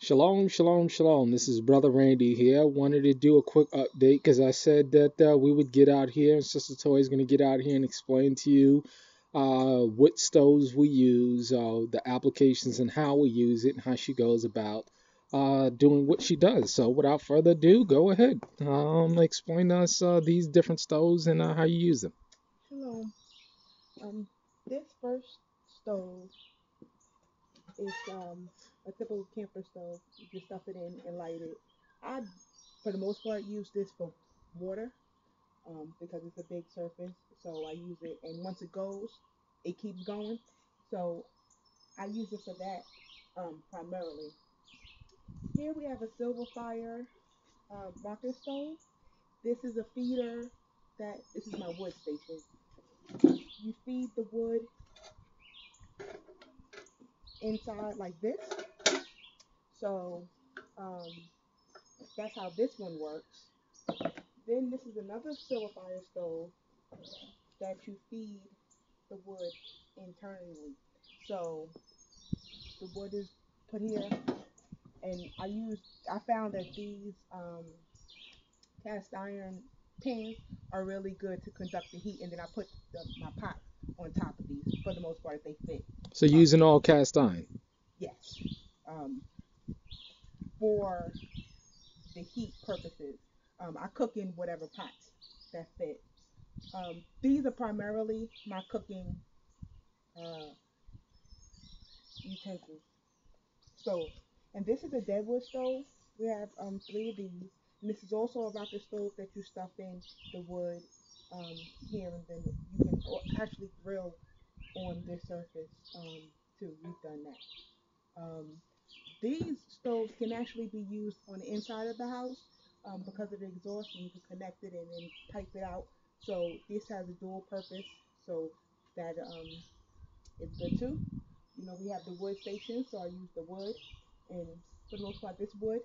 Shalom, shalom, shalom. This is Brother Randy here. Wanted to do a quick update because I said that we would get out here, and Sister Toy is going to get out here and explain to you what stoves we use, the applications, and how we use it, and how she goes about doing what she does. So, without further ado, go ahead. Explain to us these different stoves and how you use them. Shalom. This first stove is a typical camper stove. You just stuff it in and light it. I, for the most part, use this for water because it's a big surface. So I use it, and once it goes, it keeps going. So I use it for that primarily. Here we have a silver fire rocket stove. This is a feeder this is my wood station. You feed the wood inside like this. So um, that's how this one works. Then this is another silver fire stove that you feed the wood internally. So the wood is put here, and I found that these cast iron pans are really good to conduct the heat, and then I put my pot on top of these. For the most part, they fit So, using properly. all cast iron. Yes, um, for the heat purposes. I cook in whatever pots that fit. These are primarily my cooking uh, utensils. Stove. And this is a deadwood stove. We have three of these. And this is also a rocket stove that you stuff in the wood um, here, and then you can actually grill on this surface too. We've done that. These stoves can actually be used on the inside of the house because of the exhaust, and you can connect it and then pipe it out. So this has a dual purpose. So that is good too. We have the wood station, so I use the wood, and for the most part, this wood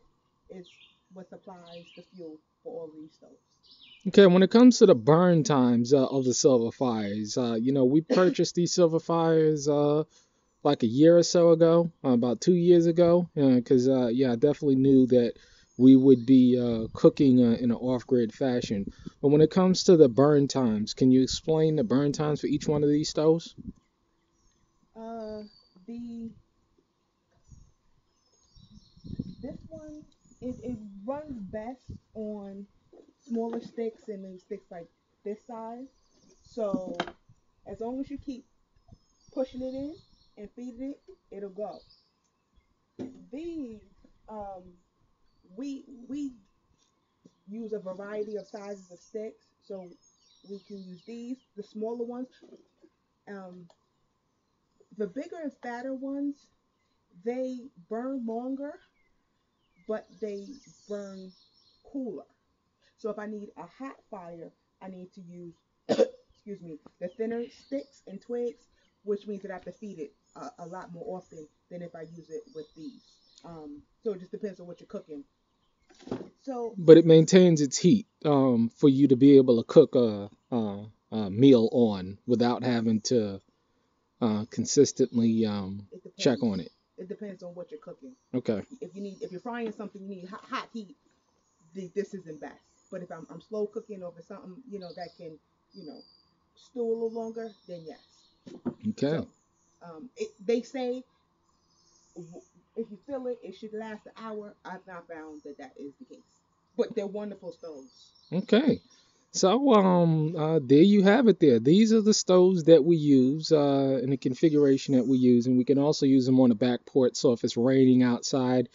is what supplies the fuel for all these stoves. Okay, when it comes to the burn times of the silver fires, we purchased these silver fires like a year or so ago, about 2 years ago, because yeah, I definitely knew that we would be cooking in an off-grid fashion. But when it comes to the burn times, can you explain the burn times for each one of these stoves? Uh, the This one it runs best on smaller sticks and then sticks like this size. So as long as you keep pushing it in and feeding it, it'll go. These um, we use a variety of sizes of sticks, so we can use these, the smaller ones. Um, the bigger and fatter ones, they burn longer, but they burn cooler. So if I need a hot fire, I need to use, excuse me, the thinner sticks and twigs, which means that I have to feed it a lot more often than if I use it with these. So it just depends on what you're cooking. So But it maintains its heat for you to be able to cook a meal on without having to consistently it check depends. on it. It depends on what you're cooking. Okay. If you're frying something, you need hot heat. This isn't best. But if I'm slow cooking over something, that can, you know, stew a little longer, then yes. Okay. So they say if you fill it, it should last an hour. I've not found that that is the case. But they're wonderful stoves. Okay. So, there you have it there. These are the stoves that we use, in the configuration that we use, and we can also use them on the back porch. So if it's raining outside,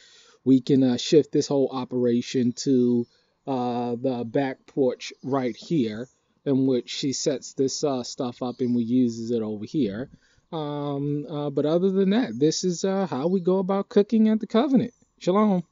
we can shift this whole operation to the back porch right here, in which she sets this stuff up and we uses it over here. But other than that, this is how we go about cooking at the Covenant. Shalom.